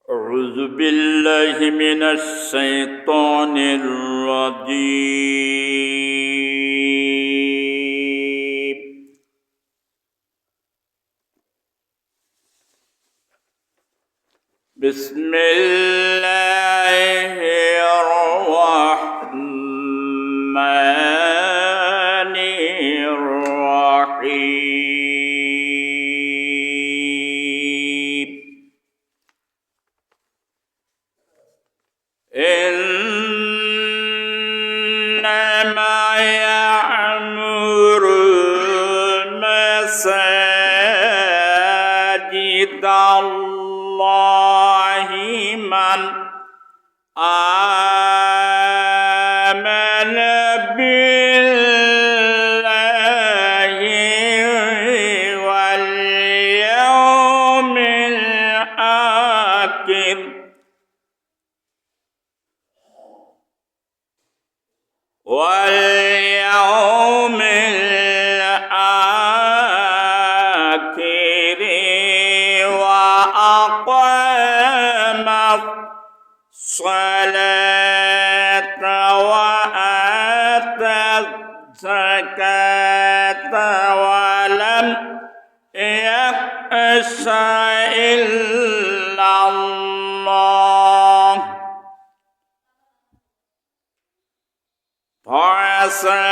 أعوذ بالله من الشيطان الرجيم. بسم الله الرحمن الرحيم. إنما يعمر مساجد الله من آمن بالله واليوم الآخر وأقام الصلاة وآتى الزكاة ولم يخش إلا الله فعسى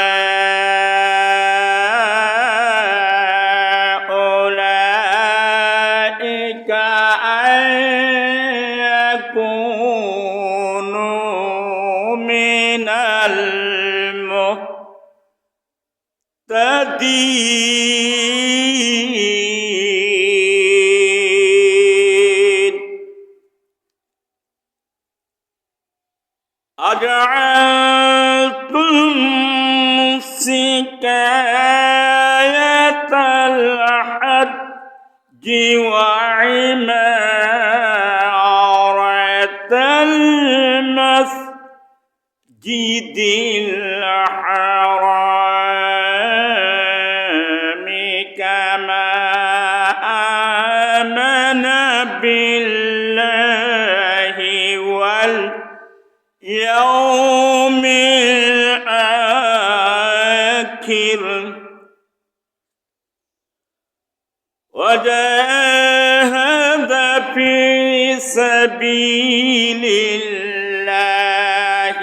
أولئك أن يكونوا من المهتدين. أجعلتم سقاية الحج وعمارة المسجد الحرام كما آمن بالله واليوم الآخر وجاهد في سبيل الله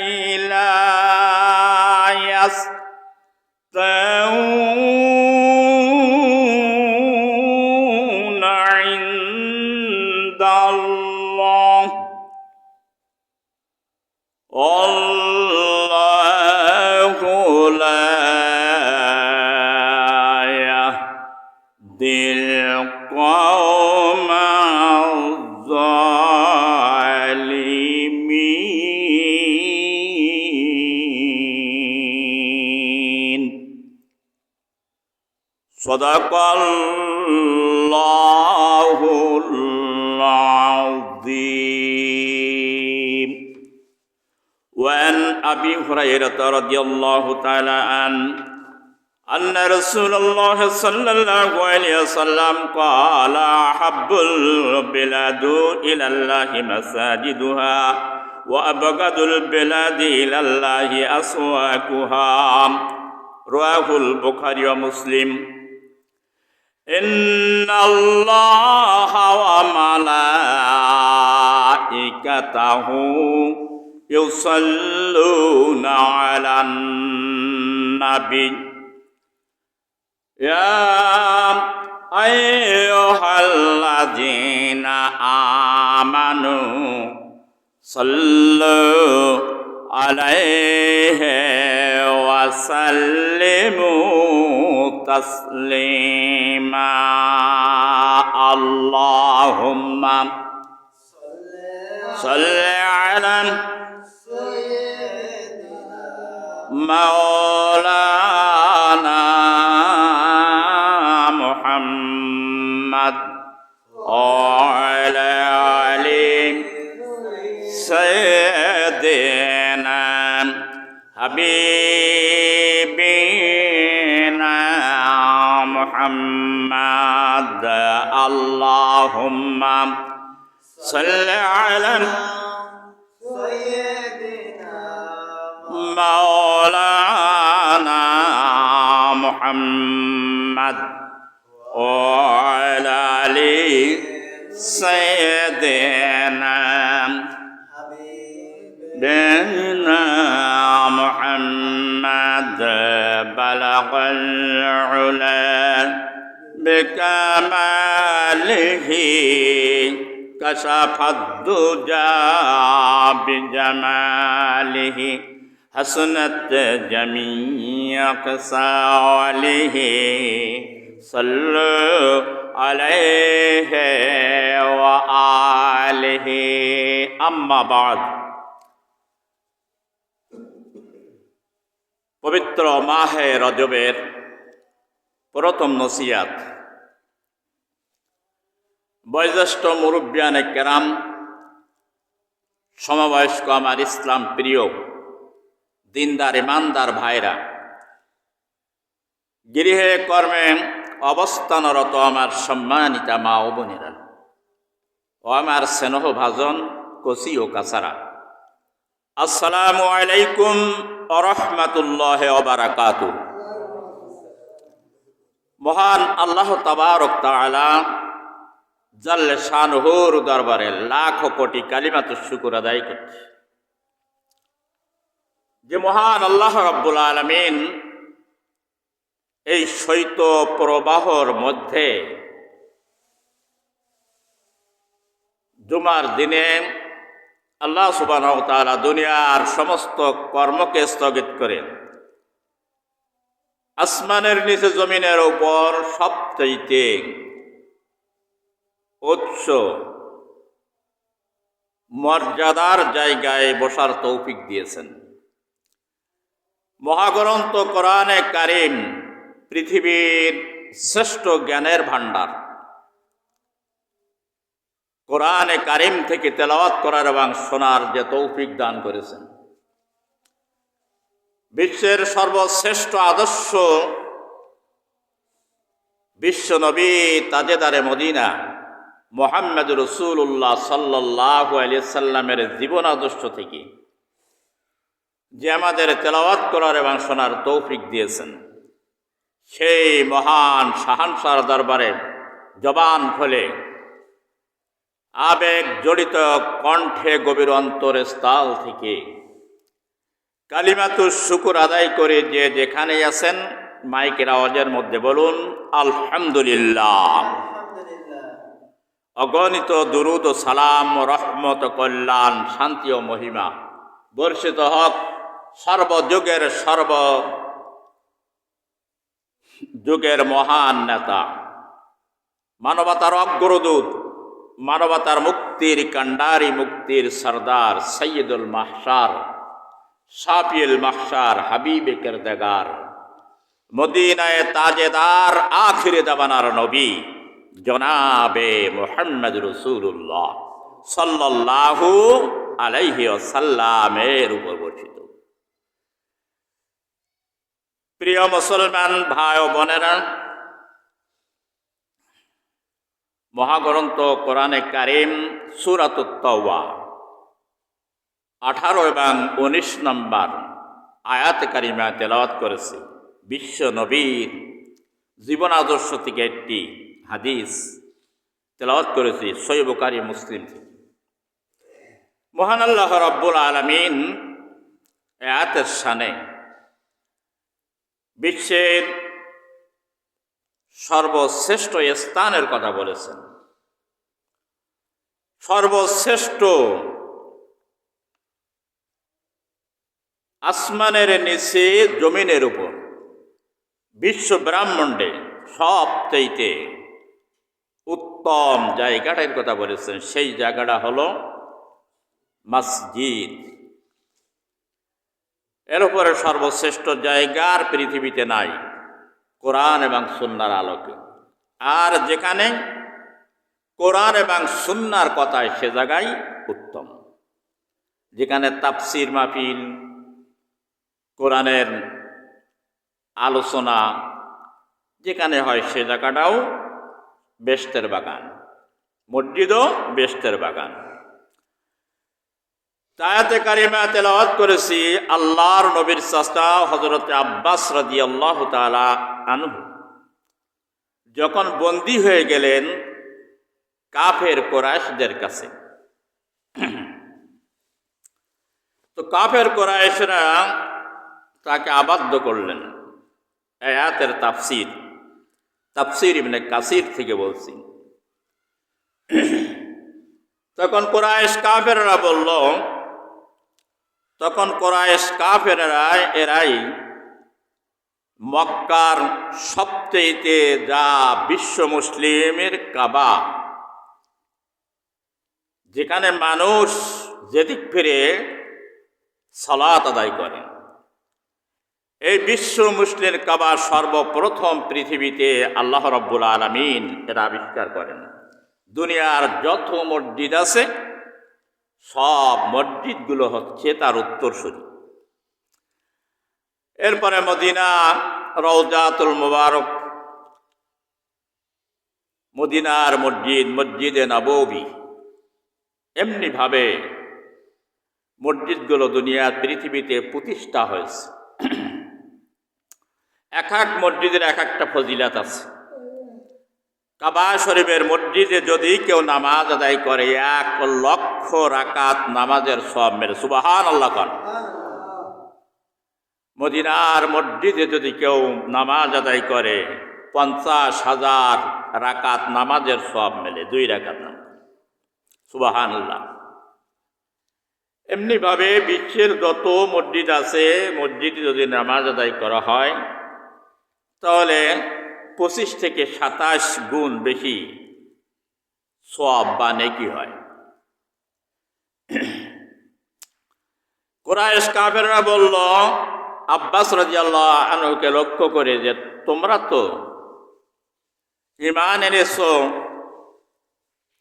لا يستوون عند الله والله لا يهدي القوم الظالمين. صدق الله العظيم. وعن أبي هريرة رضي الله تعالى عنه أن رسول الله صلى الله عليه وسلم قال أحب البلاد إلى الله مساجدها وأبغض البلاد إلى الله أسواقها. رواه البخاري ومسلم. إن الله وملائكته يصلون على النبي يا أيها الذين آمنوا صلوا عليه وسلموا تسليما. اللهم صل على مولانا محمد وعلى آل سيدنا حبيبنا محمد. اللهم صل على سيدنا مولانا محمد وعلى آل سيدنا بنا محمد بلغ العلا بكماله كشف الدجى بجماله حسنت جميع خصاله صلوا عليه وآله أما بعد পবিত্র মাহে রজবের প্রথম নসিহাত। বয়োজ্যেষ্ঠ মুরব্বিয়ানে কেরাম, সমবয়স্ক আমার ইসলাম প্রিয় দিনদার ইমানদার ভাইরা, গৃহে কর্মে অবস্থানরত আমার সম্মানিতা মা ও বোনেরা ও আমার স্নেহ ভাজন কচি ও কাছারা, আসসালামু আলাইকুম ওয়া রাহমাতুল্লাহি ওয়া বারাকাতুহু। মহান আল্লাহ তাবারক তাআলা জাল্লে শানুহুর দরবারে লাখ কোটি কালিমাতুশ শুকর আদায় করছি যে মহান আল্লাহ রাব্বুল আলামিন এই শৈত প্রবাহর মধ্যে জুমার দিনে আল্লাহ সুবহানাহু ওয়া তাআলা দুনিয়ার সমস্ত কর্মকে স্থগিত করে আসমানের নিচে জমিনের উপর সবচাইতে উচ্চ মর্যাদার জায়গায় বসার তৌফিক দিয়েছেন। মহাগ্রন্থ কোরআনে কারিম পৃথিবীর শ্রেষ্ঠ জ্ঞানের ভাণ্ডার। কোরআনে কারিম থেকে তেলাওয়াত করার এবং শোনার যে তৌফিক দান করেছেন। বিশ্বের সর্বশ্রেষ্ঠ আদর্শ বিশ্ব নবী তাজেদারে মদিনা মুহাম্মদ রাসূলুল্লাহ সাল্লাল্লাহু আলাইহি সাল্লামের জীবন আদর্শ থেকে যে আমাদের তেলাওয়াত করার এবং শোনার তৌফিক দিয়েছেন, সেই মহান শাহানশাহর দরবারে জবান খুলে আবেগ জড়িত কণ্ঠে গভীর অন্তরের স্থল থেকে কালিমাতুশ শুকর আদায় করে যে যেখানে আছেন মাইকের আওয়াজের মধ্যে বলুন আলহামদুলিল্লাহ। অগণিত দুরুদ ও সালাম, রহমত, কল্যাণ, শান্তি ও মহিমা বর্ষিত হক সর্বযুগের যুগের মহান নেতা, মানবতার অগ্রদূত, মানবতার মুক্তির কান্ডারি, মুক্তির সরদার, সৈয়দুল মাহশার, শাফিউল মাহশার, হাবিবে কিরদাগার, মদিনায়ে তাজেদার, আখিরে জামানার নবী জনাবে মুহাম্মদ রাসূলুল্লাহ সাল্লাল্লাহু আলাইহি ওয়াসাল্লামের উপর বর্ষিত। প্রিয় মুসলমান ভাই ও বোনেরা, মহাগ্রন্থ কোরআনে কারিম সূরাতুত তাওবা 18 এবং 19 নম্বর আয়াত কারিমা তেলাওয়াত করেছে। বিশ্ব নবীর জীবন আদর্শ থেকে একটি হাদিস তেলাওয়াত করেছি সহিহ বুখারী মুসলিম থেকে। মহান আল্লাহ রাব্বুল আলামিন আয়াতের শানে বিশ্বের সর্বশ্রেষ্ঠ স্থানের কথা বলেছেন। সর্বশ্রেষ্ঠ আসমানের নিচে জমিনের উপর বিশ্ব ব্রহ্মাণ্ডে সবচাইতে উত্তম জায়গাটার কথা বলেছেন। সেই জায়গাটা হলো মসজিদ। এর উপরে সর্বশ্রেষ্ঠ জায়গার পৃথিবীতে নাই কোরআন এবং সুন্নাহর আলোকে। আর যেখানে কোরআন এবং সুন্নাহর কথায় সে জায়গায় উত্তম। যেখানে তাফসির মাহফিল, কোরআনের আলোচনা যেখানে হয় সে জায়গাটাও বেহেশতের বাগান। মসজিদও বেহেশতের বাগান। আয়াতে কারিমা তেলাওয়াত করেছি আল্লাহর নবীর চাচা হযরত আব্বাস রাদিয়াল্লাহু তাআলা আনহু যখন বন্দী হয়ে গেলেন কাফের কুরাইশদের কাছে। তো কাফের কুরাইশরা তাকে আবদ্ধ করলেন। আয়াতের তাফসীর ইবনে কাসির থেকে বলছি। তখন কুরাইশ কাফেররা এরাই মক্কার সবচেয়ে যা বিশ্ব মুসলিমের কাবা, যেখানে মানুষ যেদিক ফিরে সালাত আদায় করে, এই বিশ্ব মুসলিম কাবা সর্বপ্রথম পৃথিবীতে আল্লাহ রাব্বুল আলামিন এরা আবিষ্কার করেন। দুনিয়ার যত মসজিদ আছে সব মসজিদগুলো হচ্ছে তার উত্তরসূরি। এরপরে মদিনা, রওজাতুল মুবারক, মদিনার মসজিদে নববী, এমনিভাবে মসজিদগুলো দুনিয়ার পৃথিবীতে প্রতিষ্ঠা হয়েছে। এক এক মসজিদের এক একটা ফজিলাত আছে। কাবা শরীফের মসজিদে যদি কেউ নামাজ আদায় করে 1,00,000 রাকাত নামাজের সওয়াব মেলে। সুবহানাল্লাহ খান। মদিনার মসজিদে যদি কেউ নামাজ আদায় করে 50,000 রাকাত নামাজের সওয়াব মেলে, 2 রাকাত নামাজ। সুবহানাল্লাহ। এমনিভাবে বিশ্বের যত মসজিদ আছে, মসজিদে যদি নামাজ আদায় করা হয় তাহলে 25 থেকে 27 গুণ বেশি সওয়াব বা নেকি হয়। কুরাইশ কাফেররা বলল আব্বাস রাদিয়াল্লাহু আনহুকে লক্ষ্য করে যে তোমরা তো ঈমান এনেছো,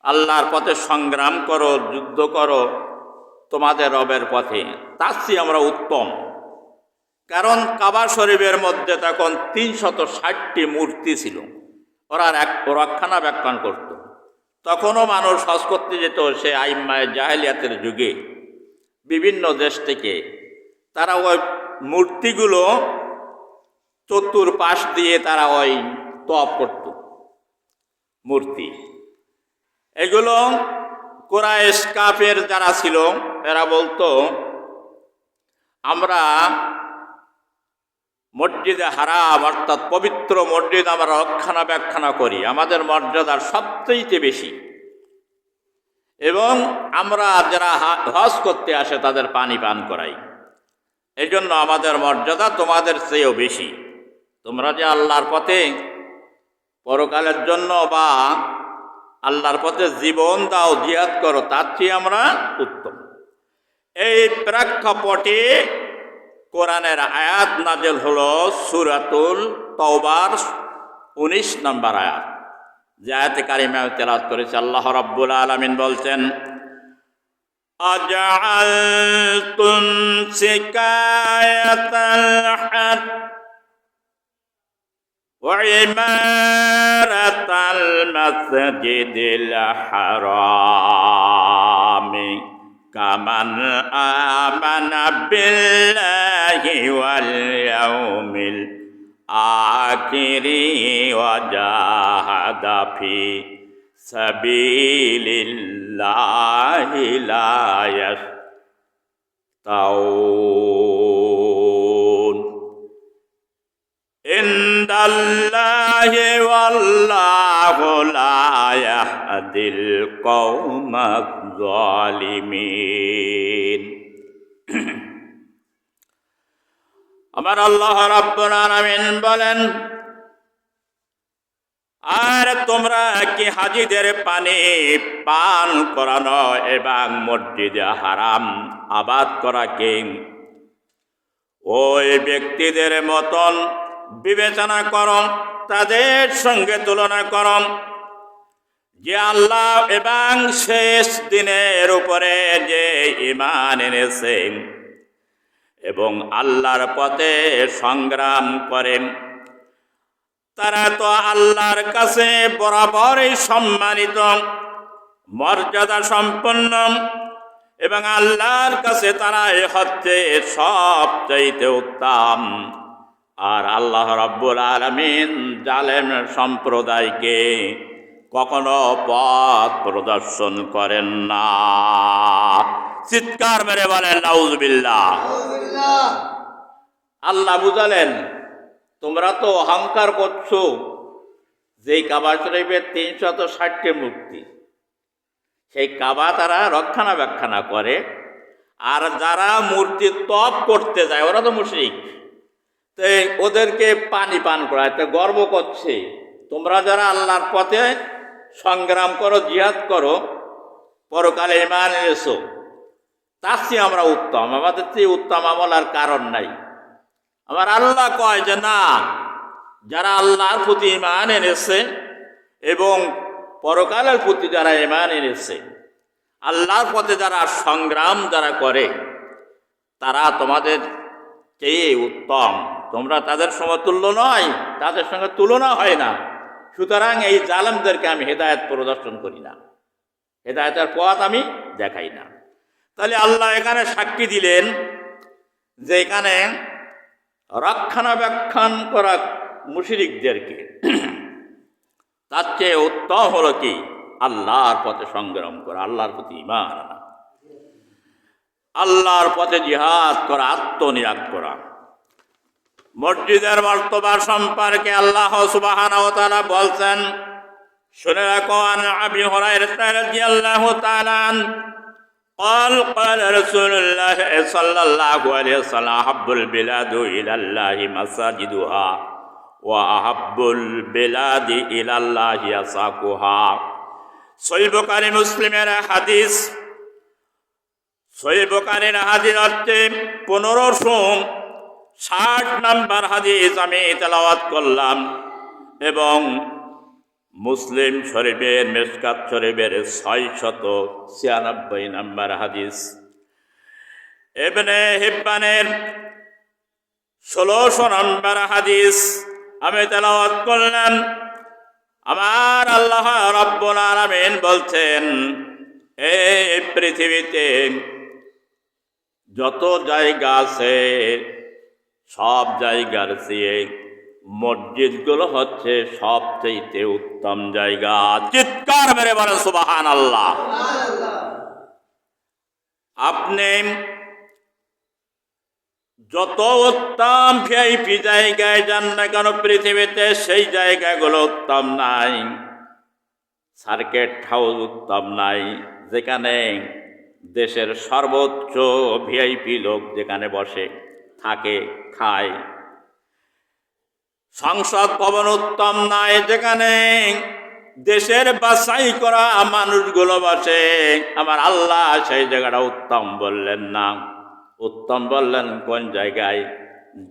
আল্লাহর পথে সংগ্রাম করো, যুদ্ধ করো তোমাদের রবের পথে, তার চেয়ে আমরা উত্তম। কারণ কাবা শরীফের মধ্যে তখন 360টি মূর্তি ছিল, ওরা রক্ষণাবেক্ষণ করত। তখনও মানুষ হজ করতে যেত, সে আইম্মায়ে জাহেলিয়াতের যুগে বিভিন্ন দেশ থেকে তারা ওই মূর্তিগুলো চতুর্পাশ দিয়ে তারা ওই তওয়াফ করত। মূর্তি এগুলো কুরাইশ কাফের যারা ছিল এরা বলতো আমরা মসজিদে হারাম অর্থাৎ পবিত্র মসজিদ আমরা রক্ষণাবেক্ষণ করি, আমাদের মর্যাদার সবচেয়ে বেশি, এবং আমরা যারা হজ করতে আসে তাদের পানি পান করাই, এই জন্য আমাদের মর্যাদা তোমাদের চেয়েও বেশি। তোমরা যে আল্লাহর পথে পরকালের জন্য বা আল্লাহর পথে জীবন দাও, জিহাদ করো, তার চেয়ে আমরা উত্তম। এই প্রেক্ষাপটে কোরআনের আয়াত নাযিল হলো সূরাতুল তাওবার 19 নম্বর আয়াত। যে আয়াতে কারিমা তেলাওয়াত করেছে আল্লাহ রাব্বুল আলামিন বলছেন আজআলতুম সিকায়াতাল হাজ ওয়া ইমারাতাল মাসজিদিল হারাম কামান আমানা বিল্লাহি ওয়াল ইয়াউমিল আখিরি ওয়া জাহাদা ফি সাবিলিল্লাহি লা ইয়াস্তাউন ইনদাল্লাহি ওয়াল্লাহু লা ইয়াহদিল কওমাজ জালিমিন। আমার আল্লাহ রাব্বুল আলামিন বলেন, আর তোমরা কি হাজীদের পানি পান করানো এবং মসজিদে হারাম আবাদ করাকে ওই ব্যক্তিদের মতন বিবেচনা করো, তাদের সঙ্গে তুলনা করো যে আল্লাহ এবং শেষ দিনের উপরে যে ঈমান এনেছে এবং আল্লাহর পথে সংগ্রাম করে, তারা তো আল্লাহর কাছে বরাবরই সম্মানিত। মর্যাদা সম্পন্ন এবং আল্লাহর কাছে তারা হচ্ছে সবচাইতে উত্তম। আর আল্লাহ রাব্বুল আলামিন জালেম সম্প্রদায়কে কখনো পথ প্রদর্শন করেন না। চিৎকার মেরে বলেন নাউজুবিল্লাহ। আল্লাহ বুঝালেন, তোমরা তো অহংকার করছো যেই কাবা শরীফের 360টি মূর্তি, সেই কাবা তারা রক্ষণাবেক্ষণা করে, আর যারা মূর্তি তপ করতে যায় ওরা তো মুশরিক, তো ওদেরকে পানি পান করায়, তো গর্ব করছে তোমরা যারা আল্লাহর পথে সংগ্রাম করো, জিহাদ করো, পরকালে ঈমান এনেছো, তার চেয়ে আমরা উত্তম, আমাদের চেয়ে উত্তম আমল আর কারণ নাই। আমার আল্লাহ কয় যে না, যারা আল্লাহর প্রতি ঈমান এনেছে এবং পরকালের প্রতি যারা ঈমান এনেছে, আল্লাহর পথে যারা সংগ্রাম যারা করে, তারা তোমাদের চেয়ে উত্তম, তোমরা তাদের সমতুল্য নয়, তাদের সঙ্গে তুলনা হয় না। সুতরাং এই জালেমদেরকে আমি হেদায়েত প্রদর্শন করি না, হেদায়েতের পথ আমি দেখাই না। তাহলে আল্লাহ এখানে সাক্ষী দিলেন যে এখানে রক্ষণাবেক্ষণ করা মুশরিকদেরকে তার চেয়ে উত্তম হলো কি আল্লাহর পথে সংগ্রাম করা, আল্লাহর প্রতি ঈমান আনা, আল্লাহর পথে জিহাদ করা, আত্মনিয়োগ করা। মসজিদের মর্তবা সম্পর্কে আল্লাহ সুবহানাহু ওয়া তাআলা বলছেন, শুনে রাখো, আন আবি হুরায়রা রাদিয়াল্লাহু তাআলা قال قال رسول الله صلى الله عليه وسلم أحب البلاد إلى الله مساجدها وأحب البلاد إلى الله أسواقها। সহিহ বুখারী মুসলিমের হাদিস। সহিহ বুখারীর হাদিস হচ্ছে 1560 নম্বর হাদিস আমি তেলাওয়াত করলাম, এবং মুসলিম শরীফের মিশকাত শরীফের 696 নম্বর হাদিস, ইবনে হিব্বানের 1600 নম্বর হাদিস আমি তেলাওয়াত করলাম। আমার আল্লাহ রাব্বুল আলামিন বলছেন, এই পৃথিবীতে যত জায়গা আছে সব জায়গার চেয়ে মসজিদগুলো হচ্ছে সবচেয়ে উত্তম জায়গা। চিৎকার মেরে বলেন সুবহানাল্লাহ। আপনি যত উত্তম ভিআইপি জায়গায় যান না কেন পৃথিবীতে, সেই জায়গাগুলো উত্তম নাই। সার্কিট হাউস উত্তম নাই, যেখানে দেশের সর্বোচ্চ ভিআইপি লোক যেখানে বসে থাকে খায়। সংসদ ভবন উত্তম নয়, যেখানে দেশের বাছাই করা মানুষগুলো বসে। আমার আল্লাহ সেই জায়গাটা উত্তম বললেন না, উত্তম বললেন কোন জায়গায়?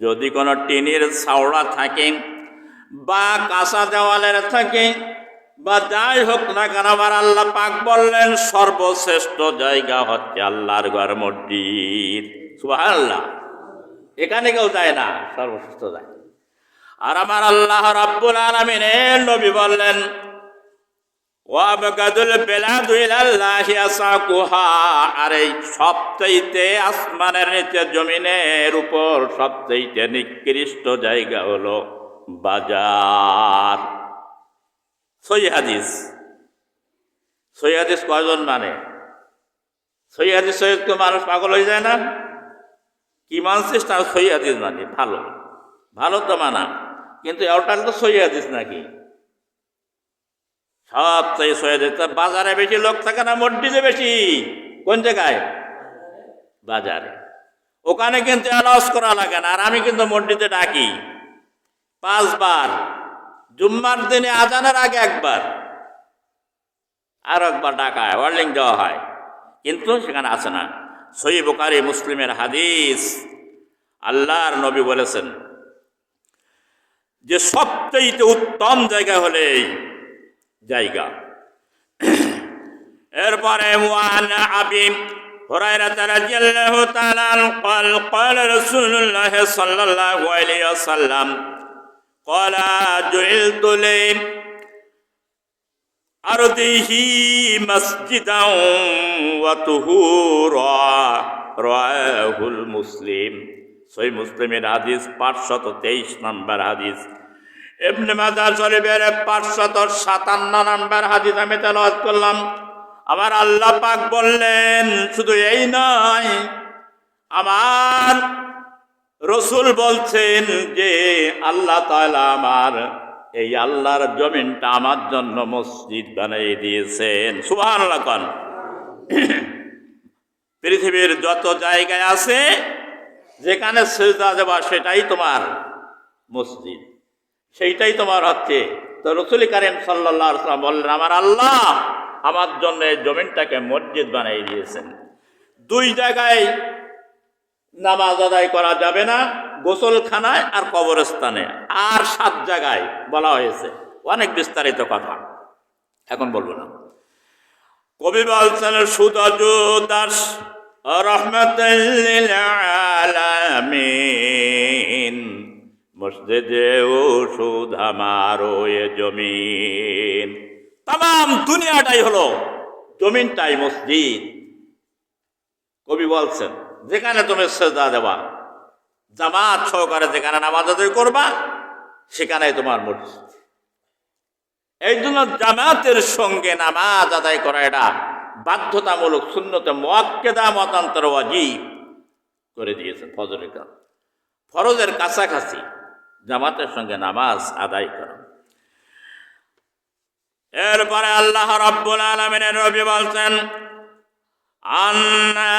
যদি কোনো টিনের ছাওড়া থাকে বা কাঁচা দেওয়ালের থাকে বা যাই হোক না কেন, আমার আল্লাহ পাক বললেন সর্বশ্রেষ্ঠ জায়গা হচ্ছে আল্লাহর ঘর, মসজিদ। সুবহানাল্লাহ। এখানে কেউ যায় না, সর্বশ্রেষ্ঠ যায়। আর আমার আল্লাহ রাব্বুল আলামিনের নবী বললেন, ওয়াবগাদুল বিলাদু ইলাল্লাহি আসাকুহা, আর এই সবচাইতে আসমানের নিচে জমিনের উপর সবচাইতে নিকৃষ্ট জায়গা হলো বাজার। সহিহ হাদিস। সহিহ হাদিস কয়জন মানে? সহিহ হাদিস তো মানুষ পাগল হয়ে যায় না? কি মানছিস তার সহিহ হাদিস মানে ভালো, ভালো তো মানা, কিন্তু ওটা তো সহিহ হাদিস নাকি? সবচেয়ে সহিহ হাদিস। বাজারে বেশি লোক থাকে না মসজিদে বেশি? কোন জায়গায়? বাজারে। ওখানে কিন্তু অ্যালাউন্স করা লাগে না। আর আমি কিন্তু মসজিদে ডাকি 5 বার, জুম্মার দিনে আজানের আগে একবার, আর একবার ডাকা হয়, ওয়ার্নিং দেওয়া হয়, কিন্তু সেখানে আসে না। সহিহ বুখারী মুসলিমের হাদিস। আল্লাহর নবী বলেছেন যে সবচেয়ে উত্তম জায়গা হলে এই জায়গা। এরপরে ওয়ান আবি হুরায়রা রাদিয়াল্লাহু তাআলা قال قال رسول الله صلى الله عليه وسلم قال جعلت لي আরদিহি মসজিদাও ওয়া তুহুরা, রাওয়াহুল মুসলিম। সহিহ মুসলিমের হাদিস 523 নম্বর হাদিস। ইবনে মাজাহ শরীফের 557 নম্বর হাদিস আমি তেলাওয়াত করলাম। আমার আল্লাহ পাক বললেন, শুধু এই নয়, আমার রসুল বলছেন যে আল্লাহ তাআলা আমার এই আল্লাহর জমিনটা আমার জন্য মসজিদ বানিয়ে দিয়েছেন। সুবহানাল্লাহ কোন। পৃথিবীর যত জায়গায় আছে যেখানে সিজদা দেওয়া সেটাই তোমার মসজিদ, সেইটাই তোমার হচ্ছে। তো রাসূল কারীম সাল্লাল্লাহু আলাইহি ওয়াসাল্লাম বললেন, আমার আল্লাহ আমার জন্য এই জমিনটাকে মসজিদ বানিয়ে দিয়েছেন। 2 জায়গায় নামাজ আদায় করা যাবে না, গোসলখানায় আর কবরস্থানে। আর 7 জায়গায় বলা হয়েছে, অনেক বিস্তারিত কথা, এখন বলবো না। কবি বলছেন, সুদজু দাস রহমাতুল লিল আলামিন, মসজিদে ওষুধ আমারো এ জমিন। তাম দুনিয়াটাই হলো জমিনটাই মসজিদ। কবি বলছেন, যেখানে তুমি সিজদা দেবা, জামাত সহকারে যেখানে নামাজ আদায় করবা, সেখানেই তোমার মসজিদ। এই জন্য জামাতের সঙ্গে নামাজ আদায় করা এটা বাধ্যতামূলক, সুন্নতে মুআক্কাদা, মতান্তর ওয়াজিব করে দিয়েছেন। ফরজের কাছাকাছি জামাতের সঙ্গে নামাজ আদায় করা। এরপরে আল্লাহ রাব্বুল আলামিনের নবী বলছেন, আন্না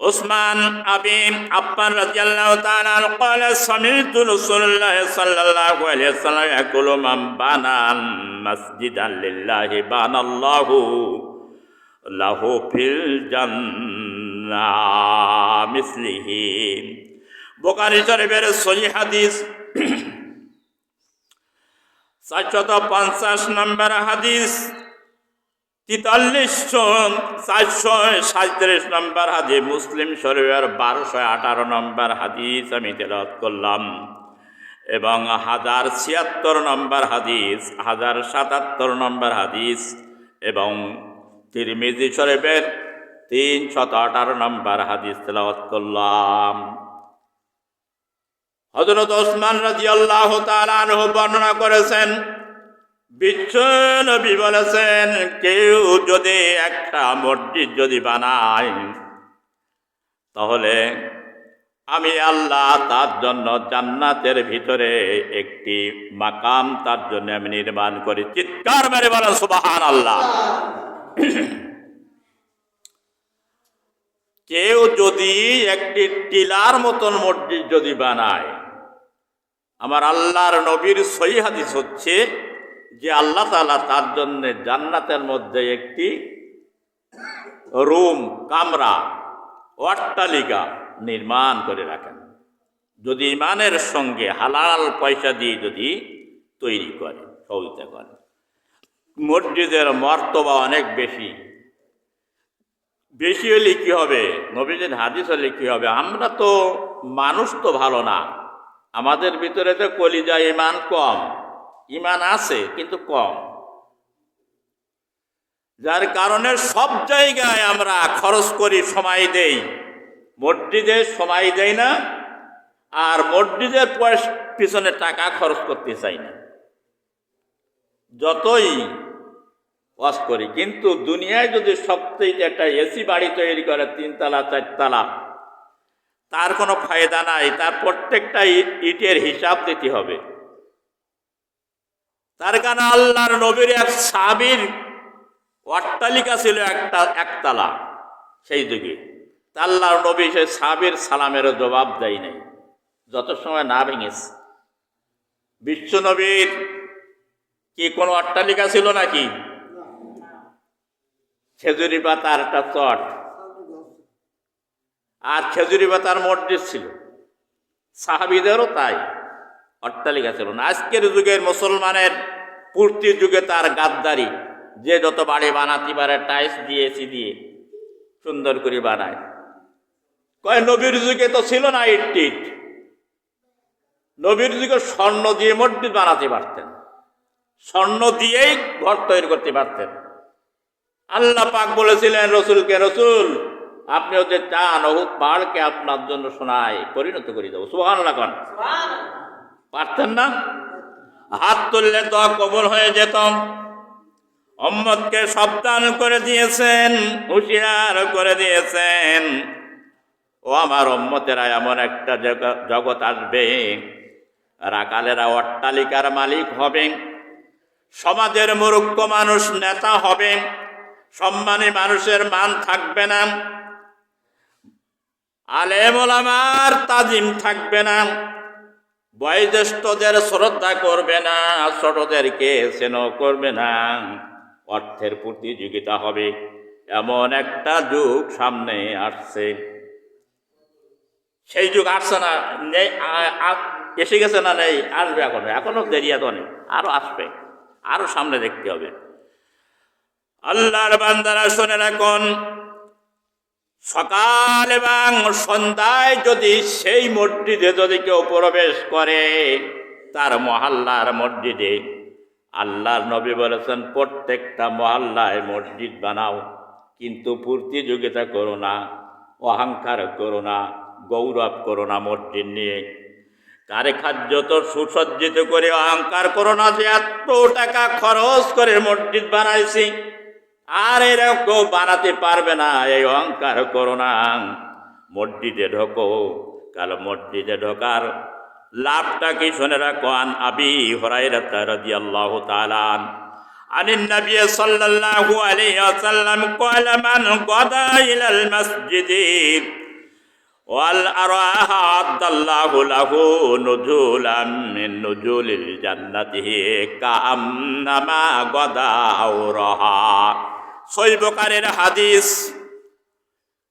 উসমান আবিন আফফান রাদিয়াল্লাহু তাআলা قال سمعت رسول الله صلى الله عليه وسلم يقول من بنى مسجدا لله بنى الله له في الجنة مثله। বুখারী শরীফের সহিহ হাদিস 450 নম্বর হাদিস, 437 নম্বর হাদিস, মুসলিম শরীফের 1218 নম্বর হাদিস আমি তেলাওয়াত করলাম, এবং 1076 নম্বর হাদিস, 1077 নম্বর হাদিস, এবং তিরমিজি শরীফের 318 নম্বর হাদিস তেলাওয়াত করলাম। হযরত ওসমান রাদিয়াল্লাহু তাআলা আনহু বর্ণনা করেছেন, বিশ্ব নবী বলেছেন, কেউ যদি একটা মসজিদ যদি বানায়, তাহলে আমি আল্লাহ তার জন্য জান্নাতের ভিতরে একটি মাকাম তার জন্য আমি নির্মাণ করি। চিৎকার মেরে বলেন সুবহানাল্লাহ। কেউ যদি একটি টিলার মতন মসজিদ যদি বানায়, আমার আল্লাহর নবীর সহিহ হাদিস হচ্ছে যে আল্লাহ তাআলা তার জন্য জান্নাতের মধ্যে একটি রুম, কামরা, অট্টালিকা নির্মাণ করে রাখেন, যদি ইমানের সঙ্গে হালাল পয়সা দিয়ে যদি তৈরি করে, সহযোগিতা করে। মসজিদের মর্তবা অনেক বেশি। বেশি হলে কী হবে? নবীজির হাদিস হলে কী হবে? আমরা তো মানুষ তো ভালো না, আমাদের ভিতরে তো কলিজা ইমান কম, ইমান আছে কিন্তু কম, যার কারণে সব জায়গায় আমরা খরচ করি, সময় দেই, মসজিদে সময় দেই না, আর মসজিদের পিছনে টাকা খরচ করতে চাই না, যতই ওয়াজ করি। কিন্তু দুনিয়ায় যদি সবচেয়ে একটা এসি বাড়ি তৈরি করে 3 তলা 4 তলা, তার কোনো ফায়দা নাই, তার প্রত্যেকটা ইটের হিসাব দিতে হবে। তার কারণে আল্লাহর নবীর এক সাহাবীর অট্টালিকা ছিল একতলা সেই যুগে। আল্লাহর নবী সেই সাহাবীর সালামেরও জবাব দেয় নাই যত সময় না ভেঙেছে। বিশ্ব নবীর কি কোনো অট্টালিকা ছিল নাকি? খেজুরি পাতার একটা চট আর খেজুরি পাতার মসজিদ ছিল। সাহাবীদেরও তাই, অট্টালিকা ছিল না। আজকের যুগের মুসলমানের পূর্তির যুগে তার গাদ্দারি, যে যত বাড়ি বানাতে পারে টাইলস দিয়ে এসি দিয়ে সুন্দর করে বানায়। কয় নবীর যুগে তো ছিল না ইট টিট, নবীর যুগে স্বর্ণ দিয়ে মসজিদ বানাতে পারতেন, স্বর্ণ দিয়েই ঘর তৈরি করতে পারতেন। আল্লাহ পাক বলেছিলেন রসুলকে, রসুল আপনি হতে চান অহুদ পাহাড়কে আপনার জন্য সোনায় পরিণত করে দেবো। সুবহানাল্লাহ কোন পারতেন না? হাত তুললে তো কবুল হয়ে যেত। উম্মতকে সাবধান করে দিয়েছেন, হুঁশিয়ার করে দিয়েছেন, ও আমার উম্মতেরা এমন একটা জগৎ আসবে, রাকালেরা অট্টালিকার মালিক হবে, সমাজের মূর্খ মানুষ নেতা হবে, সম্মানী মানুষের মান থাকবে না, আলেম ওলামার তাজিম থাকবে না, বয়োজ্যেষ্ঠদের শ্রদ্ধা করবে না, ছোটদেরকে স্নেহ করবে না, অর্থের প্রতিযোগিতা হবে। এমন একটা যুগ সামনে আসছে। সেই যুগ আসছে না, নেই, এসে গেছে না, নেই, আসবে এখনো দেরি এত নেই, আরো আসবে, আরো সামনে দেখতে হবে। আল্লাহর বান্দারা শুনে রাখুন, সকাল এবং সন্ধ্যায় যদি সেই মসজিদে যদি কেউ প্রবেশ করে, তার মহল্লার মসজিদে, আল্লাহর নবী বলেছেন প্রত্যেকটা মহল্লায় মসজিদ বানাও, কিন্তু প্রতিযোগিতা করো না, অহংকার করো না, গৌরব করো না মসজিদ নিয়ে। কারে খাদ্য তো সুসজ্জিত করে অহংকার করো না যে এত টাকা খরচ করে মসজিদ বানাইছি, আর এরকম বানাতে পারবে না, এই অহংকার করো না। মসজিদে ঢোকো, কাল মসজিদে ঢোকার লাভটা কি শুনে রাখো। আন আবি হুরায়রা রাদিয়াল্লাহু তাআলা আনিন নবী সাল্লাল্লাহু আলাইহি ওয়াসাল্লাম ক্বালা মান গাদা ইলাল মাসজিদি ওয়াল আরাহা আদাল্লাহু লাহু নুজুলাম মিন নুজুলিল জান্নাতি কাআন্নামা গাদা আওরাহা। সহিহ বুখারীর হাদিস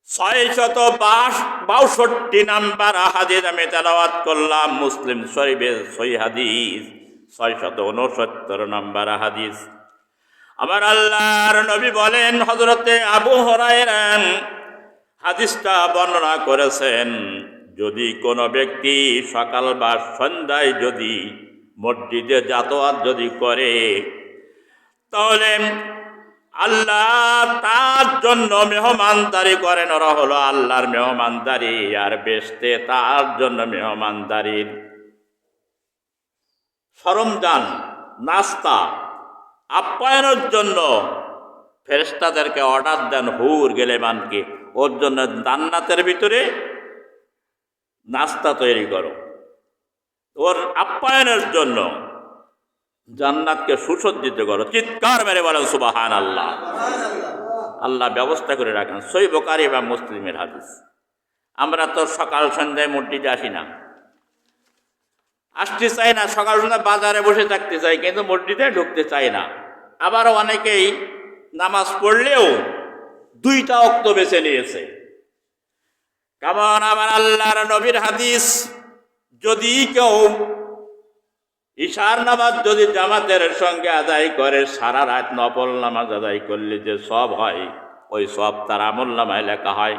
662 নাম্বার হাদিস আমি তেলাওয়াত করলাম। মুসলিম শরীফের সহিহ হাদিস 669 নাম্বার হাদিস। আমার আল্লাহর নবী বলেন, হযরতে আবু হুরায়রা হাদিসটা বর্ণনা করেছেন, যদি কোনো ব্যক্তি সকাল বা সন্ধ্যায় যদি মসজিদে যাতায়াত যদি করে, তাহলে আল্লাহ তার জন্য মেহমানদারি করেন। ওরা হলো আল্লাহর মেহমানদারি, আর বেহেশতে তার জন্য মেহমানদারির সরঞ্জাম, নাস্তা আপ্যায়নের জন্য ফেরেশতাদেরকে অর্ডার দেন, হুর গেলেমানকে ওর জন্য জান্নাতের ভিতরে নাস্তা তৈরি করো, ওর আপ্যায়নের জন্য জান্নাতকে সুসজ্জিত করো। চিৎকার মেরে বলেন সুবহানাল্লাহ। আল্লাহ ব্যবস্থা করে রাখেন। সহিহ বুখারী বা মুসলিমের হাদিস। আমরা তো সকাল সন্ধ্যায় মসজিদে আসি না, আসতে চাই না, সকাল সন্ধ্যা বাজারে বসে থাকতে চাই, কিন্তু মসজিদে ঢুকতে চাই না। আবার অনেকেই নামাজ পড়লেও 2টা ওয়াক্ত বেছে নিয়েছে। কেমন আমার আল্লাহর নবীর হাদিস, যদি কেউ ঈশার নামাজ যদি জামাতের সঙ্গে আদায় করে, সারা রাত নফল নামাজ আদায় করলে যে সব হয়, ওই সব তার আমল নামায় লেখা হয়।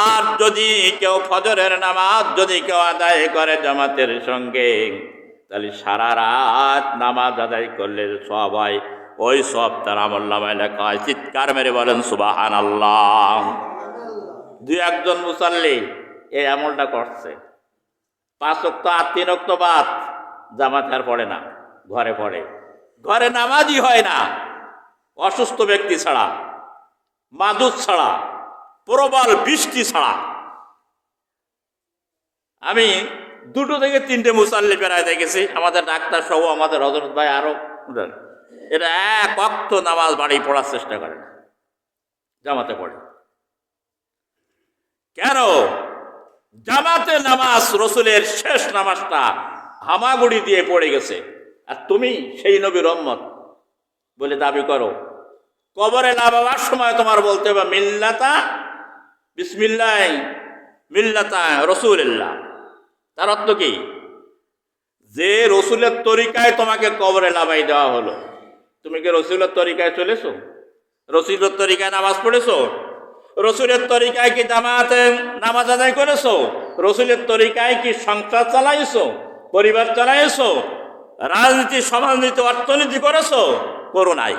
আর যদি কেউ ফজরের নামাজ যদি কেউ আদায় করে জামাতের সঙ্গে, তাহলে সারা রাত নামাজ আদায় করলে সব হয়, ওই সব তার আমল নামায় লেখা হয়। চিৎকার মেরে বলেন সুবহানাল্লাহ। 2-1 মুসাল্লি এই আমলটা করছে, 5 ওয়াক্ত আর 3 ওয়াক্ত বাদ জামাত আর পড়ে না, ঘরে পড়ে, ঘরে নামাজই হয় না, অসুস্থ ব্যক্তি ছাড়া, মাদুদ ছাড়া, প্রবল বৃষ্টি ছাড়া। আমি 2 থেকে 3টে মুসাল্লি বেড়ায় দেখেছি, আমাদের ডাক্তার সহ, আমাদের হযরত ভাই আরো, এরা 1 ওয়াক্ত নামাজ বাড়ি পড়ার চেষ্টা করে না, জামাতে পড়ে। কেন? জামাতে নামাজ রসুলের শেষ নামাজটা হামাগুড়ি দিয়ে পড়ে গেছে, আর তুমি সেই নবীর উম্মত বলে দাবি করো। কবরে নামাবার সময় তোমার বলতে হবে মিল্লাতা বিসমিল্লাহ মিল্লাতা রাসূলিল্লাহ। তার অর্থ কি? যে রসুলের তরিকায় তোমাকে কবরে নামাই দেওয়া হলো, তুমি কি রসুলের তরিকায় চলেছো? রসুলের তরিকায় নামাজ পড়েছো? রসুলের তরিকায় কি জামাতে নামাজ আদায় করেছো? রসুলের তরিকায় কি সংসার চালাইছো, পরিবার চালাইছো? রাজনীতি, সমাজনীতি, অর্থনীতি করেছো? করো নাই।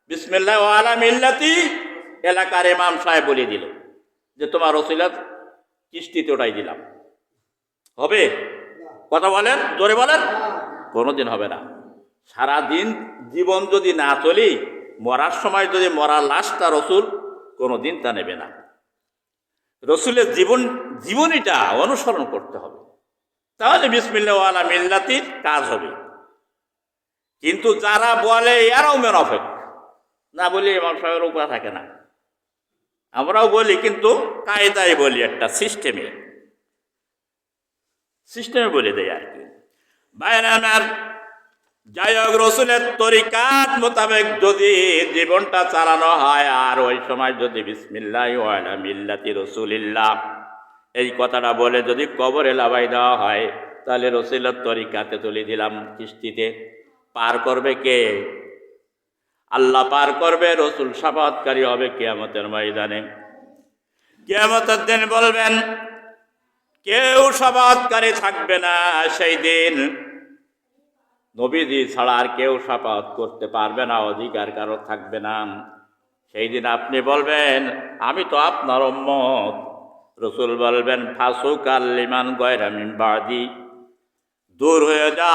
বিসমিল্লাহ ওয়া আলা মিল্লাতি এলাকার ইমাম সাহেব বলে দিল যে তোমার ওসিলাত কিস্তিতে ওটাই দিলাম, হবে? কথা বলেন, জোরে বলেন। কোনোদিন হবে না। সারাদিন জীবন যদি না চলি, মরার সময় যদি মরার লাশটা রসুল, কোনোদিন তা নেবে না। রসুলের জীবনীটা অনুসরণ করতে হবে, তাহলে বিসমিল্লাহ ওয়া আলা মিল্লাতির কাজ হবে। কিন্তু যারা বলে এরাও মুনাফিক, না বলি ইমাম সাহেবের উপর থাকে না। আমরাও বলি কিন্তু কায়দায় বলি, একটা সিস্টেমে বলে দেয় আর কি। বাইরে আমার যাই হোক, রসুলের তরিকাত মোতাবেক যদি জীবনটা চালানো হয়, আর ওই সময় যদি বিসমিল্লাহ ওয়া আলা মিল্লাতি রাসূলিল্লাহ এই কথাটা বলে যদি কবরে লাগাই দেওয়া হয়, তাহলে রসুলের তরিকাতে তুলে দিলাম কিস্তিতে। পার করবে কে? আল্লাহ পার করবে। রসুল শাফাআতকারী হবে কিয়ামতের ময়দানে। কিয়ামতের দিন বলবেন কেউ শাফাআতকারী থাকবে না সেই দিন। নবীজি ছাড়া আর কেউ শাফাআত করতে পারবে না, অধিকার কারো থাকবে না। সেই দিন আপনি বলবেন আমি তো আপনার উম্মত। রসুল বলবেন ফাসুকাল লিমান গায়রা মিন বাদি, দূর হয়ে যা,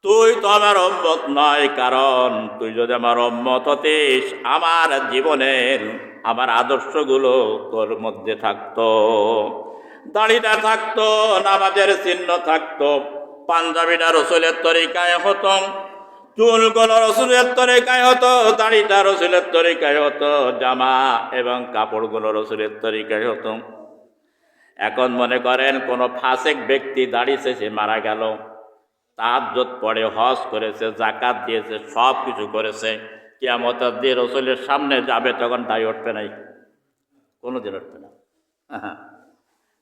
তুই তো আমার উম্মত নয়। কারণ তুই যদি আমার উম্মত হতিস, আমার জীবনের আমার আদর্শগুলো তোর মধ্যে থাকতো, দাড়িটা থাকতো, নামাজের চিহ্ন থাকতো, পাঞ্জাবিটা রসুলের তরিকায় হতো, চুলগুলো রসুলের তরিকায় হতো, দাড়িটা রসুলের তরিকায় হতো, জামা এবং কাপড়গুলো রসুলের তরিকায় হতো। এখন মনে করেন কোনো ফাসেক ব্যক্তি দাড়ি শেষে মারা গেল, তাহাজ্জুদ পড়ে, হজ করেছে, যাকাত দিয়েছে, সব কিছু করেছে, কিয়ামতের দিন রসুলের সামনে যাবে, তখন দাড়ি উঠবে নাই, কোনোদিন উঠবে না।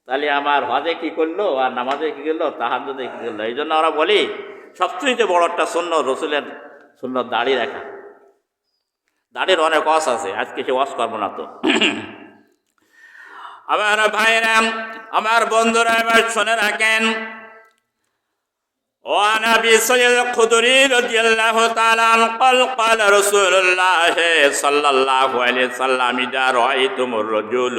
তাহলে আমার হজে কি করলো, আর নামাজে কি করলো, তাহাজ্জুদে কি করলো? এই জন্য আমরা বলি সবচেয়ে বড় একটা সুন্নত রসুলের সুন্নত দাড়ি রাখা। দাড়ির অনেক ওয়াজ আছে, আজকে সে ওয়াজ করবো না তো। আমার ভাইরা, আমার বন্ধুরা, এবার শুনে রাখেন। وعن ابي سعيد الخدري رضي الله تعالى عنه قال قال رسول الله صلى الله عليه وسلم اذا رايتم الرجل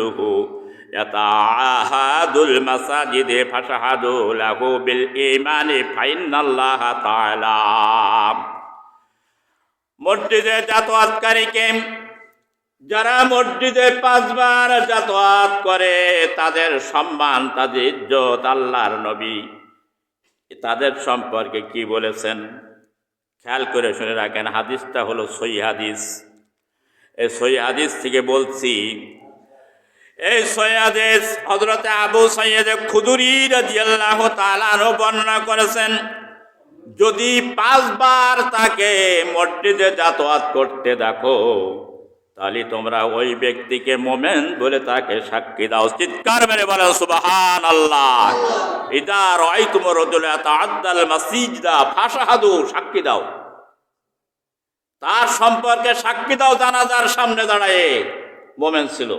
يتعاهد المساجد فاشهدوا له بالايمان فان الله تعالى মসজিদে যাতায়াতকারীকে, যারা মসজিদে 5 বার যাতায়াত করে, তাদের সম্মান, তাদের ইজ্জত আল্লাহর নবী তাদের সম্পর্কে কি বলেছেন খেয়াল করে শুনে রাখেন। হাদিসটা হলো সহিহ হাদিস। এই সহিহ হাদিস থেকে বলছি, এই সহিহ হাদিস হযরত আবু সাঈদ খুদরি রাদিয়াল্লাহু তাআলা আনহু বর্ণনা করেছেন। যদি 5 বার তাকে মসজিদে যাতায়াত করতে দেখো, তাহলে তোমরা ওই ব্যক্তিকে মুমিন বলে তাকে সাক্ষী দাও। চিৎকার মেরে বলেন সুবহানাল্লাহ। ইদা রাআইতুমুর রাজুলা ইয়াতাআদ্দাল মাসজিদা ফাশহাদু, সাক্ষী দাও, তার সম্পর্কে সাক্ষী দাও। জানাজার সামনে দাঁড়ায় মুমিন ছিল।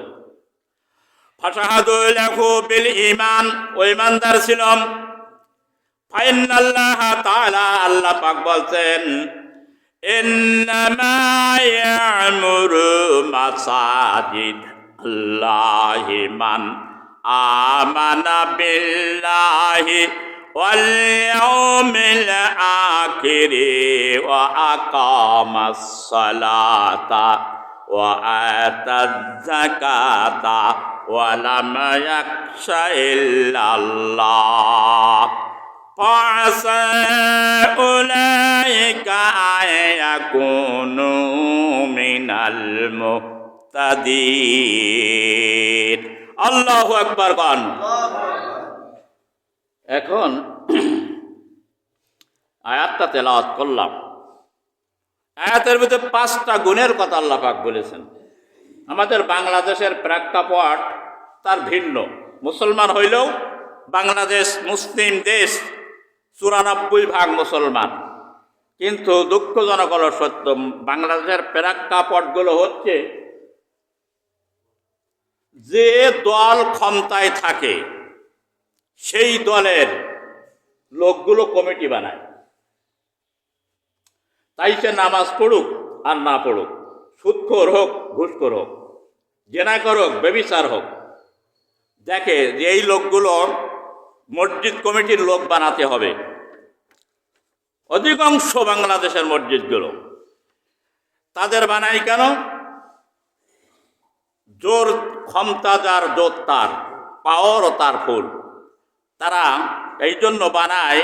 ফাশহাদু লাহু বিল ঈমান, ও ঈমানদার ছিল। ফাইনাল্লাহ তাআলা, আল্লাহ পাক বলছেন ইন্নামা ইয়ামুরু মাসাজিদ আল্লাহি মান আমানা বিল্লাহি ওয়াল ইয়াউমিল আখিরি ওয়া আকামাস সালাতা ওয়া আতাজ যাকাতা ওয়া লাম ইয়াখশা ইল্লাল্লাহ ফাসা উলাইকা আয়াকুনু মিনাল মুহতাদিন। আল্লাহু আকবার গান। এখন আয়াতটা তেলাওয়াত করলাম। আয়াতের ভিতরে 5টা গুণের কথা আল্লাহ পাক বলেছেন। আমাদের বাংলাদেশের প্রেক্ষাপট তার ভিন্ন। মুসলমান হইলেও বাংলাদেশ মুসলিম দেশ, 94% মুসলমান। কিন্তু দুঃখজনক হলো সত্য, বাংলাদেশের প্রেক্ষাপটগুলো হচ্ছে যে দল ক্ষমতায় থাকে সেই দলের লোকগুলো কমিটি বানায়। তাই সে নামাজ পড়ুক আর না পড়ুক, সুদখোর হোক ঘুষখোর হোক, জেনাকর হোক বেবিচার হোক, দেখে যে এই লোকগুলো মসজিদ কমিটির লোক বানাতে হবে। অধিকাংশ বাংলাদেশের মসজিদগুলো তাদের বানাই কেন? জোর ক্ষমতা যার জোর তার, পাওয়ারও তার ফুল। তারা এই জন্য বানায়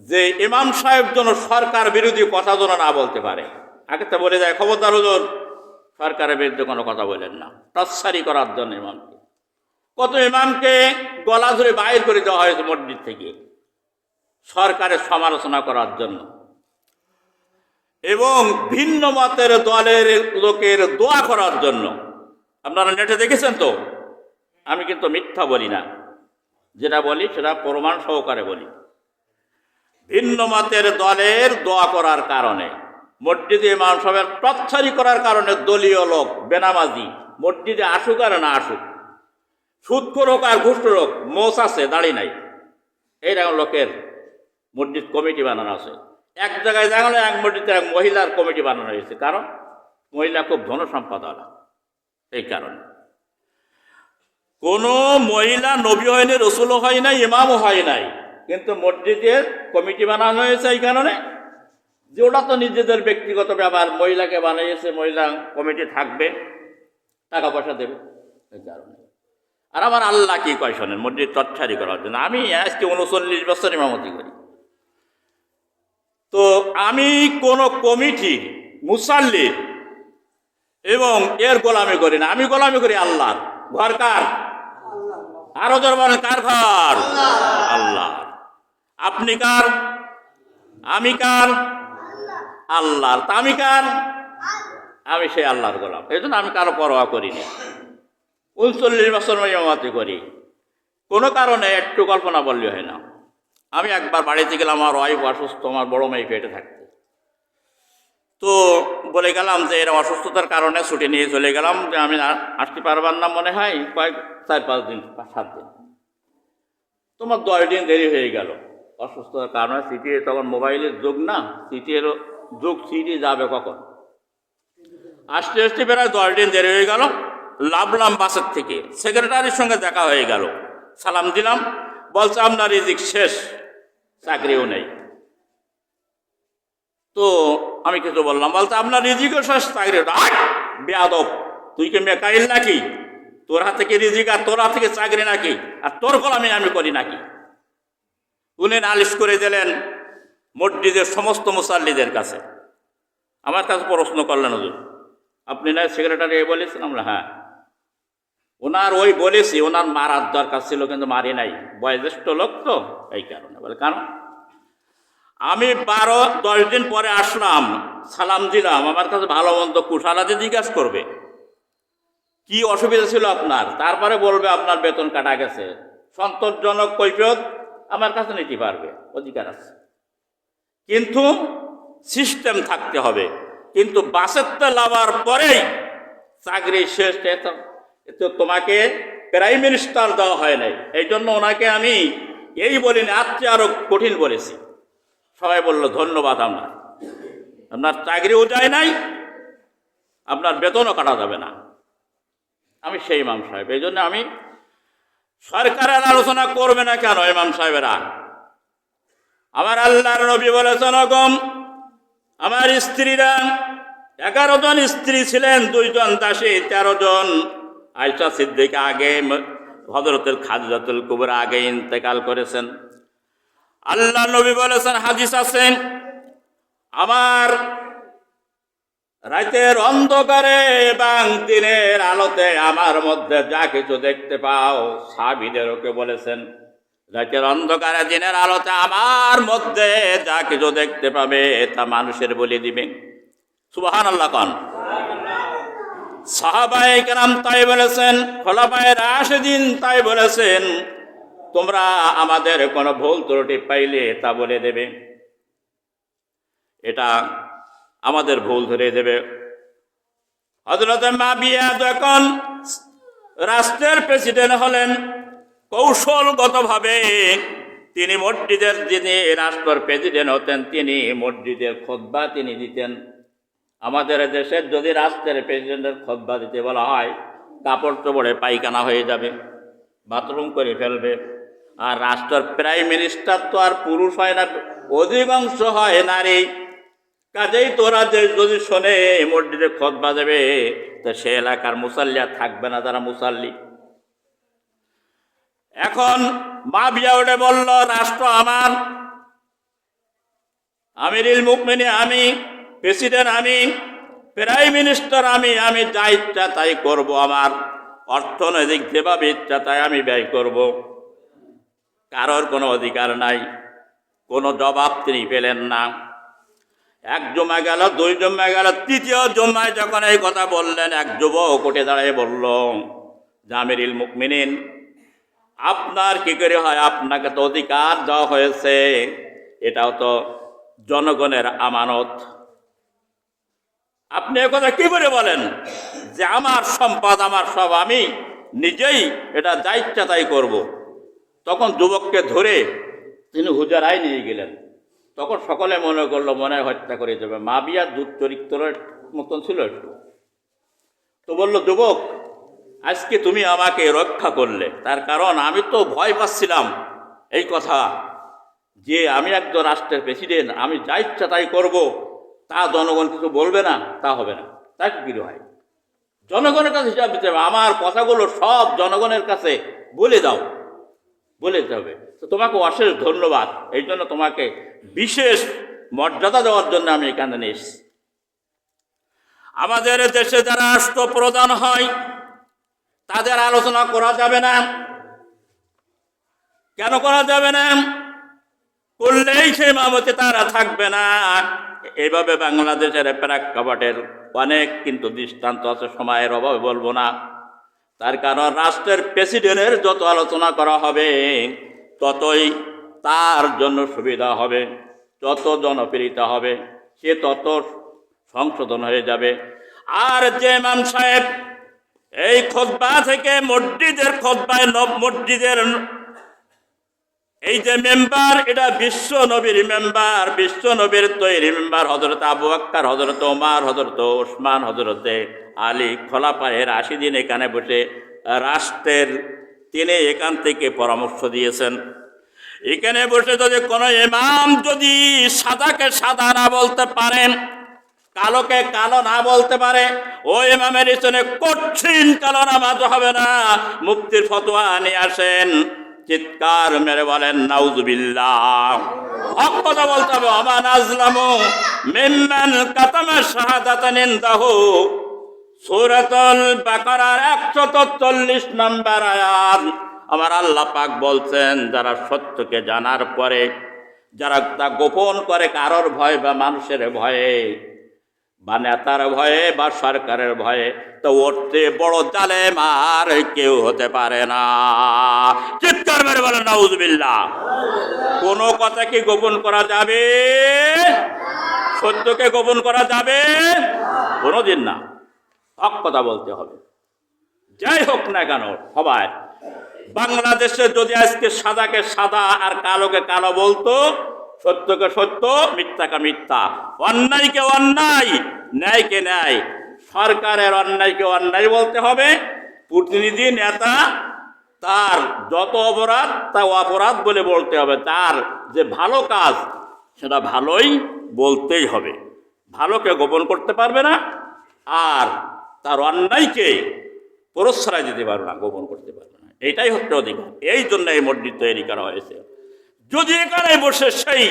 যে ইমাম সাহেব যেন সরকার বিরোধী কথা যেন না বলতে পারে। আগে তো বলে যায়, খবরদার হুজুর সরকারের বিরুদ্ধে কোনো কথা বলেন না, টর্চারি করার জন্য ইমামকে। কত ইমামকে গলা ধরে বাইর করে দেওয়া হয়েছে মসজিদ থেকে সরকারের সমালোচনা করার জন্য, এবং ভিন্ন মতের দলের লোকের দোয়া করার জন্য। আপনারা নেটে দেখেছেন তো, আমি কিন্তু মিথ্যা বলি না, যেটা বলি সেটা প্রমাণ সহকারে বলি। ভিন্ন মতের দলের দোয়া করার কারণে, মসজিদে ইমাম সাহেবের টর্চারি করার কারণে দলীয় লোক বেনামাজি মসজিদে আসুক আর না আসুক, সুদখোর হোক আর ঘুষখোর হোক, মোষ আছে দাড়ি নাই, এইরকম লোকের মসজিদ কমিটি বানানো আছে। এক জায়গায় দেখা গেল এক মসজিদে এক মহিলার কমিটি বানানো হয়েছে, কারণ মহিলা খুব ধনসম্পদওয়ালা। এই কারণে কোনো মহিলা নবী হয়নি, রসুলও হয় নাই, ইমামও হয় নাই, কিন্তু মসজিদের কমিটি বানানো হয়েছে এই কারণে যে ওটা তো নিজেদের ব্যক্তিগত ব্যাপার, মহিলাকে বানিয়েছে, মহিলা কমিটি থাকবে, টাকা পয়সা দেবে, এই কারণে। আর আমার আল্লাহ কি কয় শোনেন, মসজিদ টর্চারি করার জন্য। আমি আজকে 39 বছর ইমামতি করি, তো আমি কোন কমিটির মুসাল্লি এবং এর গোলামি করি না, আমি গোলামি করি আল্লাহর। ঘর কার? আরো জোর বলেন, কার ঘর? আল্লাহ। আপনি কার? আমি কার? আল্লাহর। তা আমি কার? আমি সেই আল্লাহর গোলাম। এই জন্য আমি কারো পরোয়া করি না। 39 বছর ইমামতি করি, কোনো কারণে একটু কল্পনা বললে হয় না। আমি একবার বাড়িতে গেলাম, আমার ওয়াইফ অসুস্থ, আমার বড় মেয়ে পেটে থাকতে, তো বলে গেলাম যে এরা অসুস্থতার কারণে ছুটি নিয়ে চলে গেলাম, যে আমি আসতে পারবার না মনে হয়, কয়েক 4-5 দিন 7 দিন। তোমার 10 দিন দেরি হয়ে গেল অসুস্থতার কারণে। সিটি তখন মোবাইলের যুগ না, সিটির যুগ, সিটি যাবে কখন? আসতে আসতে প্রায় 10 দিন দেরি হয়ে গেল। লাভলাম বাসের থেকে, সেক্রেটারির সঙ্গে দেখা হয়ে গেল, সালাম দিলাম, বলছে আপনার রিজিক শেষ, চাকরিও নেই। তো আমি কিছু বললাম, বলতে আপনার রিজিকও শেষ, চাকরি? বেয়াদব, তুই কি মেকাইল নাকি? তোর হাতে কি রিজিক আর তোর হাত থেকে চাকরি নাকি? আর তোর গোলামি আমি করি নাকি? উনি নালিশ করে দিলেন মসজিদের সমস্ত মুসাল্লিদের কাছে। আমার কাছে প্রশ্ন করলেন, হুজুর আপনি না সেক্রেটারি বলেছেন? আমরা হ্যাঁ। ওনার ওই বলেছি, ওনার মারার দরকার ছিল কিন্তু মারি নাই, বয়োজ্যেষ্ঠ লোক তো, এই কারণে। বলে কারণ আমি 12-10 দিন পরে আসলাম, সালাম দিলাম, আমার কাছে ভালো মন্দ কুশালাতে জিজ্ঞাসা করবে কি অসুবিধা ছিল আপনার, তারপরে বলবে আপনার বেতন কাটা গেছে। সন্তোষজনক কৈফিয়ত আমার কাছে নিতে পারবে, অধিকার আছে, কিন্তু সিস্টেম থাকতে হবে। কিন্তু বাসেতে লাভার পরেই চাকরি শেষ, তো তোমাকে প্রাইম মিনিস্টার দেওয়া হয় নাই, এই জন্য ওনাকে আমি এই বলিনি, আজকে আরো কঠিন বলেছি। সবাই বলল ধন্যবাদ, আপনার চাকরিও যায় নাই, আপনার বেতনও কাটা যাবে না। আমি সেই ইমাম সাহেব, এই জন্য আমি সরকারের আলোচনা করবে না কেন ইমাম সাহেবেরা? আমার আল্লাহর নবী বলেছেন, গম আমার স্ত্রীরা 11 জন স্ত্রী ছিলেন, 2 জন দাসী, 13 জন। আয়েশা সিদ্দিকা আগে, হযরতুল খাদিজাতুল কুবরা আগে ইন্তেকাল করেছেন। আল্লাহ নবী বলেছেন, হাদিস আছে, আমার রাতের অন্ধকারে এবং দিনের আলোতে আমার মধ্যে যা কিছু দেখতে পাও, সাহাবীদেরকে বলেছেন রাতের অন্ধকারে দিনের আলোতে আমার মধ্যে যা কিছু দেখতে পাবে তা মানুষের বলে দিবে। সুবহানাল্লাহ কোন? সাহাবায়ে কেরাম তাই বলেছেন, খোলাফায়ে রাশিদিন তাই বলেছেন, তোমরা আমাদের কোনো ভুল ত্রুটি পাইলে তা বলে দেবে, এটা আমাদের ভুল ধরে দেবে। হযরত মাবিয়া যখন রাষ্ট্রের প্রেসিডেন্ট হলেন, কৌশলগতভাবে তিনি মসজিদের যিনি রাষ্ট্রের প্রেসিডেন্ট হতেন, তিনি মসজিদের খুতবা তিনি দিতেন। আমাদের দেশের যদি রাষ্ট্রের প্রেসিডেন্টের খুতবা দিতে বলা হয়, কাপড় চোপড়ে পায়খানা হয়ে যাবে, বাথরুম করে ফেলবে। আর রাষ্ট্রের প্রাইম মিনিস্টার তো আর পুরুষ হয় না, অধিকাংশ হয় নারী। কাজেই তোরা যে যদি শোনে মসজিদে খুতবা দেবে, তো সে এলাকার মুসাল্লি আর থাকবে না, তারা মুসাল্লি। এখন মাবিয়া উঠে বলল, রাষ্ট্র আমার, আমিরুল মুমিনিন আমি, প্রেসিডেন্ট আমি, প্রাইম মিনিস্টার আমি, আমি যা ইচ্ছা তাই করব, আমার অর্থনৈতিক যেভাবে ইচ্ছা তাই আমি ব্যয় করব, কারোর কোনো অধিকার নাই। কোনো জবাব তিনি পেলেন না। এক জমা গেল, দুই জমা গেল, তৃতীয় জমায় যখন এই কথা বললেন, এক যুবক উঠে দাঁড়িয়ে বলল, আমিরুল মুমিনিন, আপনার কি করে হয়? আপনাকে তো অধিকার দেওয়া হয়েছে, এটাও তো জনগণের আমানত। আপনি এ কথা কি করে বলেন যে আমার সম্পদ, আমার সব, আমি নিজেই এটা যা ইচ্ছা তাই করব? তখন যুবককে ধরে তিনি হুজারায় নিয়ে গেলেন। তখন সকলে মনে করলো মনে হয় হত্যা করে দেবে। মাবিয়া দুশ্চরিত্রের মতন ছিল একটু। তো বলল, যুবক, আজকে তুমি আমাকে রক্ষা করলে, তার কারণ আমি তো ভয় পাচ্ছিলাম এই কথা যে আমি একজন রাষ্ট্রের প্রেসিডেন্ট, আমি যা ইচ্ছা তাই করব, তা জনগণ কিছু বলবে না, তা হবে না। তাই কি হয়, জনগণের কাছে হিসাব দিতে হবে, আমার কথাগুলো সব জনগণের কাছে বলে দাও, বলে দিতে হবে। তো তোমাকে অশেষ ধন্যবাদ, এই জন্য তোমাকে বিশেষ মর্যাদা দেওয়ার জন্য আমি এখানে নিয়ে এসেছি। আমাদের দেশে যারা রাষ্ট্রপ্রধান হয় তাদের আলোচনা করা যাবে না। কেন করা যাবে না? করলেই সেই মামতে তারা থাকবে না। এইভাবে বাংলাদেশের প্রেক্ষাপটের অনেক কিন্তু দৃষ্টান্ত আছে, সময়ের অভাবে বলবো না। তার কারণ রাষ্ট্রের প্রেসিডেন্টের যত আলোচনা করা হবে ততই তার জন্য সুবিধা হবে, যত জনপ্রিয়তা হবে, সে তত সংশোধন হয়ে যাবে। আর যে ইমাম সাহেব এই খুতবা থেকে মসজিদের খুতবায়, মসজিদের এই যে মেম্বার, এটা বিশ্ব নবীর মেম্বার, বিশ্ব নবীর তৈরি মেম্বার, হযরত আবু বকর, হযরত ওমর, হযরত ওসমান, হযরত আলী, খোলাফায়ে রাশিদিন এখানে বসে রাষ্ট্রের তিনি এখান থেকে পরামর্শ দিয়েছেন। এখানে বসে যদি কোনো ইমাম যদি সাদাকে সাদা না বলতে পারেন, কালোকে কালো না বলতে পারে, ওই ইমামের পিছনে কঠিন কালো নামাজ হবে না। মুফতির ফতোয়া নিয়ে আসেন, চিৎকার মেরে বলেন নাউজুবিল্লাহ। হক কথা বলতে হবে। ওমা নাজলামু মিম্মান কাতামা শাহাদাতান ইনদাহু, সূরাতুল বাকারার 140 নম্বর আয়াত। আমার আল্লাহ পাক বলছেন, যারা সত্যকে জানার পরে যারা তা গোপন করে কারোর ভয় বা মানুষের ভয়ে বা নেতার ভয়ে বা সরকারের ভয়ে, তো ওরতে বড় জালেম আর কেউ হতে পারে না। চিৎকার মেরে বলেন নাউজুবিল্লাহ। কোনো কথা কি গোপন করা যাবে? সত্যকে গোপন করা যাবে? কোনোদিন না। হক কথা বলতে হবে, যাই হোক না কেন। সবাই বাংলাদেশে যদি আজকে সাদাকে সাদা আর কালোকে কালো বলতো, সত্যকে সত্য, মিথ্যাকে মিথ্যা, অন্যায়কে অন্যায়, ন্যায়কে ন্যায়, সরকারের অন্যায়কে অন্যায় বলতে হবে, প্রতিনিধি নেতা তার যত অপরাধ তা অপরাধ বলে বলতে হবে, তার যে ভালো কাজ সেটা ভালোই বলতেই হবে, ভালোকে গোপন করতে পারবে না, আর তার অন্যায়কে প্রশ্রয় দিতে পারবে না, গোপন করতে পারবে না। এটাই হচ্ছে অধিকার। এই জন্য এই মসজিদ তৈরি করা হয়েছে। যদি এখানে বসে সেই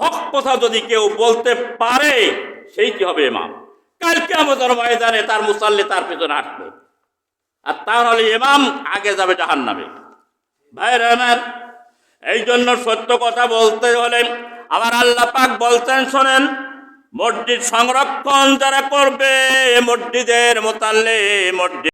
হক কথা যদি কেউ বলতে পারে, সেইটি হবে ইমাম। কালকে আমাদের ময়দানে তার মুসাল্লি তার পেছনে হাঁটবে, আর তাহলে ইমাম আগে যাবে জাহান্নামে। ভাইরা আমার, এই জন্য সত্য কথা বলতে হলে আমার আল্লাহ পাক বলতেন, শোনেন, মসজিদ সংরক্ষণ যারা করবে, মসজিদের মুতাল্লি, মসজিদ